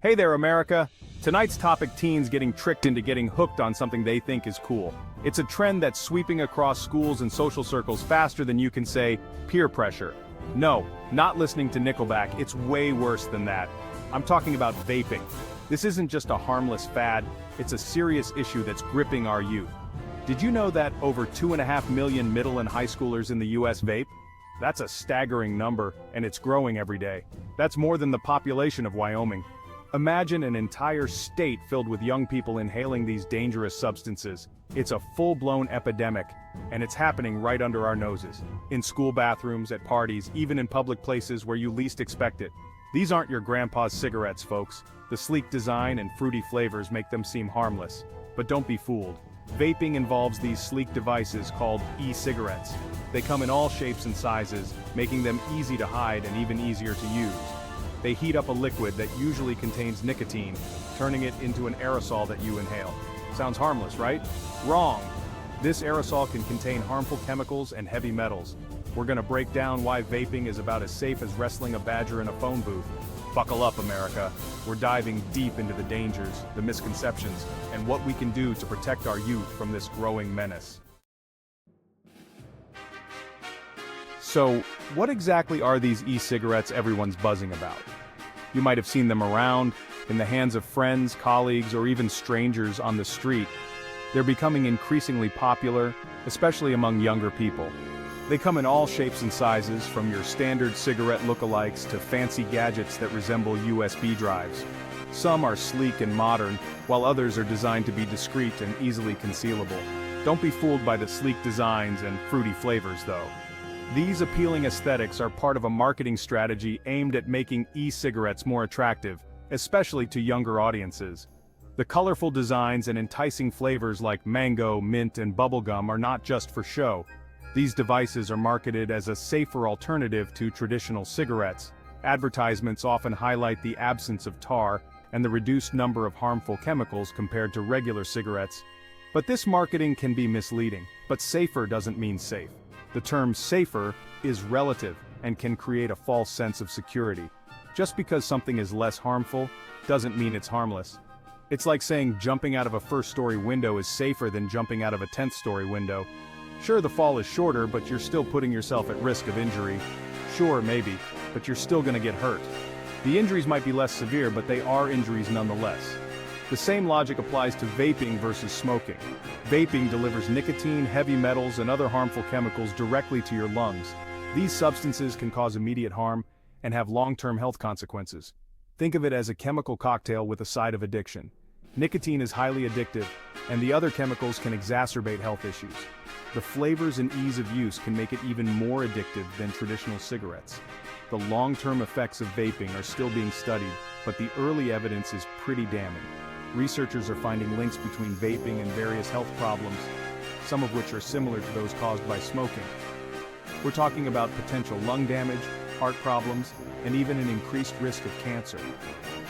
Hey there, America! Tonight's topic: teens getting tricked into getting hooked on something they think is cool. It's a trend that's sweeping across schools and social circles faster than you can say peer pressure. No, not listening to Nickelback, it's way worse than that. I'm talking about vaping. This isn't just a harmless fad, it's a serious issue that's gripping our youth. Did you know that over 2.5 million middle and high schoolers in the US vape? That's a staggering number, and it's growing every day. That's more than the population of Wyoming. Imagine an entire state filled with young people inhaling these dangerous substances. It's a full-blown epidemic, and it's happening right under our noses. In school bathrooms, at parties, even in public places where you least expect it. These aren't your grandpa's cigarettes, folks. The sleek design and fruity flavors make them seem harmless. But don't be fooled. Vaping involves these sleek devices called e-cigarettes. They come in all shapes and sizes, making them easy to hide and even easier to use. They heat up a liquid that usually contains nicotine, turning it into an aerosol that you inhale. Sounds harmless, right? Wrong! This aerosol can contain harmful chemicals and heavy metals. We're gonna break down why vaping is about as safe as wrestling a badger in a phone booth. Buckle up, America. We're diving deep into the dangers, the misconceptions, and what we can do to protect our youth from this growing menace. So, what exactly are these e-cigarettes everyone's buzzing about? You might have seen them around, in the hands of friends, colleagues, or even strangers on the street. They're becoming increasingly popular, especially among younger people. They come in all shapes and sizes, from your standard cigarette lookalikes to fancy gadgets that resemble USB drives. Some are sleek and modern, while others are designed to be discreet and easily concealable. Don't be fooled by the sleek designs and fruity flavors, though. These appealing aesthetics are part of a marketing strategy aimed at making e-cigarettes more attractive, especially to younger audiences. The colorful designs and enticing flavors like mango, mint, and bubblegum are not just for show. These devices are marketed as a safer alternative to traditional cigarettes. Advertisements often highlight the absence of tar and the reduced number of harmful chemicals compared to regular cigarettes. But this marketing can be misleading. But safer doesn't mean safe. The term safer is relative and can create a false sense of security. Just because something is less harmful doesn't mean it's harmless. It's like saying jumping out of a first-story window is safer than jumping out of a 10th-story window. Sure, the fall is shorter, but you're still putting yourself at risk of injury. Sure, maybe, but you're still gonna get hurt. The injuries might be less severe, but they are injuries nonetheless. The same logic applies to vaping versus smoking. Vaping delivers nicotine, heavy metals, and other harmful chemicals directly to your lungs. These substances can cause immediate harm and have long-term health consequences. Think of it as a chemical cocktail with a side of addiction. Nicotine is highly addictive, and the other chemicals can exacerbate health issues. The flavors and ease of use can make it even more addictive than traditional cigarettes. The long-term effects of vaping are still being studied, but the early evidence is pretty damning. Researchers are finding links between vaping and various health problems, some of which are similar to those caused by smoking. We're talking about potential lung damage, heart problems, and even an increased risk of cancer.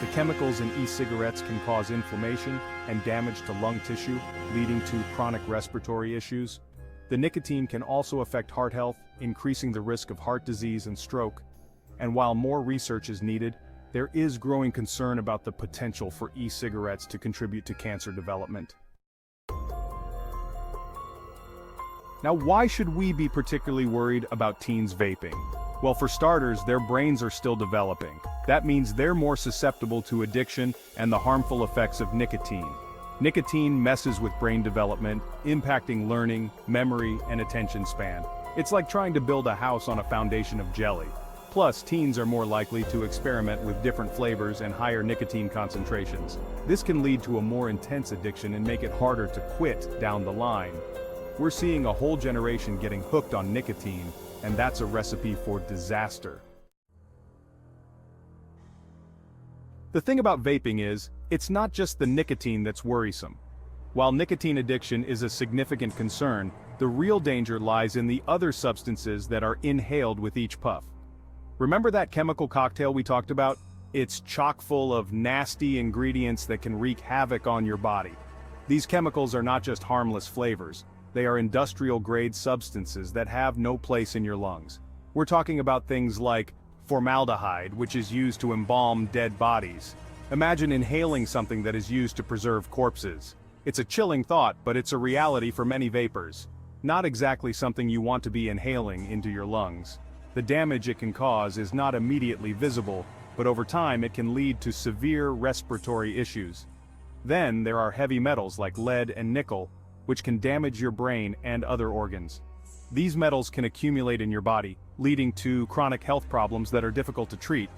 The chemicals in e-cigarettes can cause inflammation and damage to lung tissue, leading to chronic respiratory issues. The nicotine can also affect heart health, increasing the risk of heart disease and stroke. And while more research is needed, there is growing concern about the potential for e-cigarettes to contribute to cancer development. Now, why should we be particularly worried about teens vaping? Well, for starters, their brains are still developing. That means they're more susceptible to addiction and the harmful effects of nicotine. Nicotine messes with brain development, impacting learning, memory, and attention span. It's like trying to build a house on a foundation of jelly. Plus, teens are more likely to experiment with different flavors and higher nicotine concentrations. This can lead to a more intense addiction and make it harder to quit down the line. We're seeing a whole generation getting hooked on nicotine, and that's a recipe for disaster. The thing about vaping is, it's not just the nicotine that's worrisome. While nicotine addiction is a significant concern, the real danger lies in the other substances that are inhaled with each puff. Remember that chemical cocktail we talked about? It's chock full of nasty ingredients that can wreak havoc on your body. These chemicals are not just harmless flavors. They are industrial-grade substances that have no place in your lungs. We're talking about things like formaldehyde, which is used to embalm dead bodies, Imagine inhaling something that is used to preserve corpses. It's a chilling thought, but it's a reality for many vapors. Not exactly something you want to be inhaling into your lungs. The damage it can cause is not immediately visible, but over time it can lead to severe respiratory issues. Then there are heavy metals like lead and nickel, which can damage your brain and other organs. These metals can accumulate in your body, leading to chronic health problems that are difficult to treat.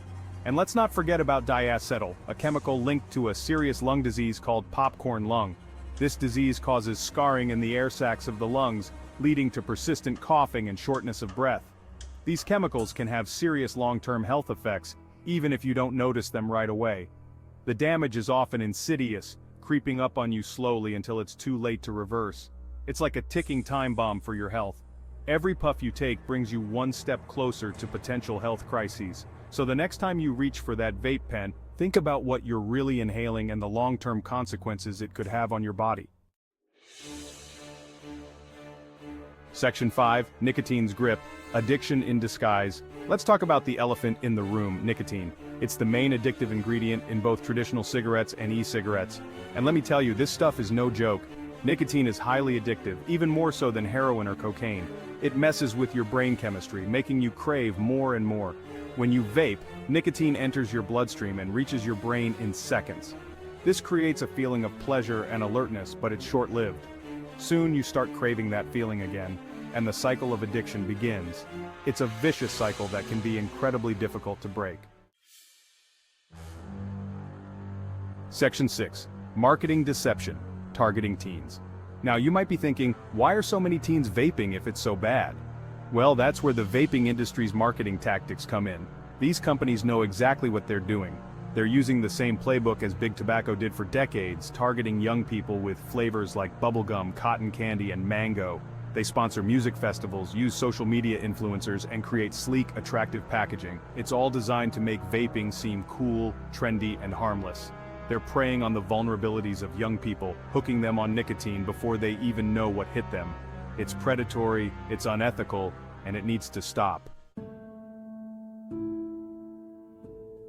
And let's not forget about diacetyl, a chemical linked to a serious lung disease called popcorn lung. This disease causes scarring in the air sacs of the lungs, leading to persistent coughing and shortness of breath. These chemicals can have serious long-term health effects, even if you don't notice them right away. The damage is often insidious, creeping up on you slowly until it's too late to reverse. It's like a ticking time bomb for your health. Every puff you take brings you one step closer to potential health crises. So the next time you reach for that vape pen, think about what you're really inhaling and the long-term consequences it could have on your body. Section 5, Nicotine's Grip, Addiction in Disguise. Let's talk about the elephant in the room, nicotine. It's the main addictive ingredient in both traditional cigarettes and e-cigarettes. And let me tell you, this stuff is no joke. Nicotine is highly addictive, even more so than heroin or cocaine. It messes with your brain chemistry, making you crave more and more. When you vape, nicotine enters your bloodstream and reaches your brain in seconds. This creates a feeling of pleasure and alertness, but it's short-lived. Soon you start craving that feeling again, and the cycle of addiction begins. It's a vicious cycle that can be incredibly difficult to break. Section 6. Marketing Deception, Targeting Teens. Now you might be thinking, why are so many teens vaping if it's so bad? Well, that's where the vaping industry's marketing tactics come in. These companies know exactly what they're doing. They're using the same playbook as Big Tobacco did for decades, targeting young people with flavors like bubblegum, cotton candy, and mango. They sponsor music festivals, use social media influencers, and create sleek, attractive packaging. It's all designed to make vaping seem cool, trendy, and harmless. They're preying on the vulnerabilities of young people, hooking them on nicotine before they even know what hit them. It's predatory, it's unethical, and it needs to stop.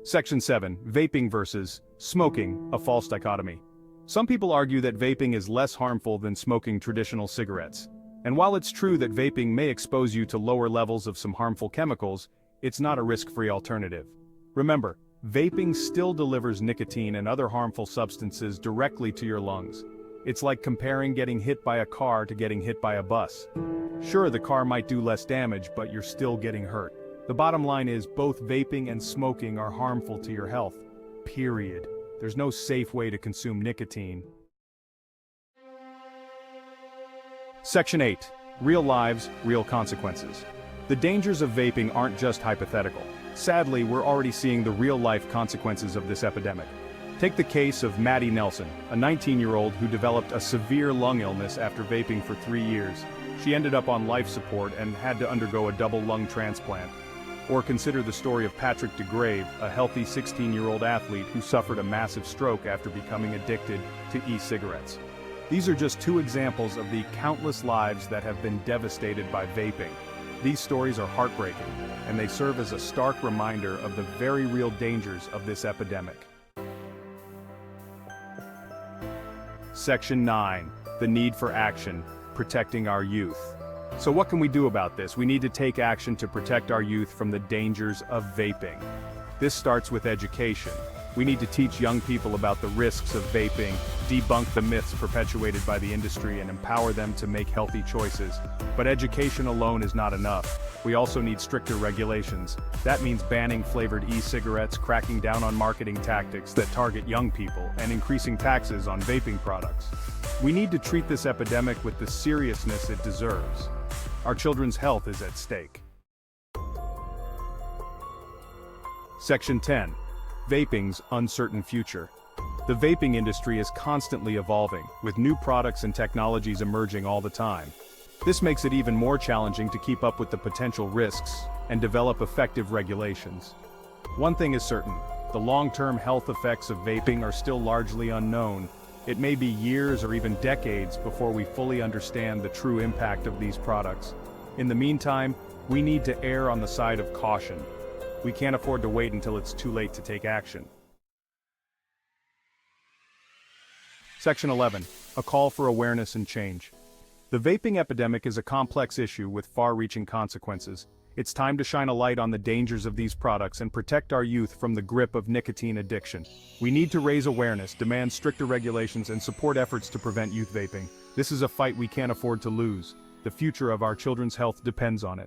Section 7. Vaping versus smoking, a false dichotomy. Some people argue that vaping is less harmful than smoking traditional cigarettes. And while it's true that vaping may expose you to lower levels of some harmful chemicals, it's not a risk-free alternative. Remember, vaping still delivers nicotine and other harmful substances directly to your lungs. It's like comparing getting hit by a car to getting hit by a bus. Sure, the car might do less damage, but you're still getting hurt. The bottom line is, both vaping and smoking are harmful to your health. Period. There's no safe way to consume nicotine. Section 8. Real lives, real consequences. The dangers of vaping aren't just hypothetical. Sadly, we're already seeing the real-life consequences of this epidemic. Take the case of Maddie Nelson, a 19-year-old who developed a severe lung illness after vaping for 3 years. She ended up on life support and had to undergo a double lung transplant. Or consider the story of Patrick DeGrave, a healthy 16-year-old athlete who suffered a massive stroke after becoming addicted to e-cigarettes. These are just two examples of the countless lives that have been devastated by vaping. These stories are heartbreaking, and they serve as a stark reminder of the very real dangers of this epidemic. Section 9. The need for action, protecting our youth. So what can we do about this? We need to take action to protect our youth from the dangers of vaping. This starts with education. We need to teach young people about the risks of vaping, debunk the myths perpetuated by the industry, and empower them to make healthy choices. But education alone is not enough. We also need stricter regulations. That means banning flavored e-cigarettes, cracking down on marketing tactics that target young people, and increasing taxes on vaping products. We need to treat this epidemic with the seriousness it deserves. Our children's health is at stake. Section 10. Vaping's uncertain future. The vaping industry is constantly evolving, with new products and technologies emerging all the time. This makes it even more challenging to keep up with the potential risks and develop effective regulations. One thing is certain, the long-term health effects of vaping are still largely unknown. It may be years or even decades before we fully understand the true impact of these products. In the meantime, we need to err on the side of caution. We can't afford to wait until it's too late to take action. Section 11. A call for awareness and change. The vaping epidemic is a complex issue with far-reaching consequences. It's time to shine a light on the dangers of these products and protect our youth from the grip of nicotine addiction. We need to raise awareness, demand stricter regulations, and support efforts to prevent youth vaping. This is a fight we can't afford to lose. The future of our children's health depends on it.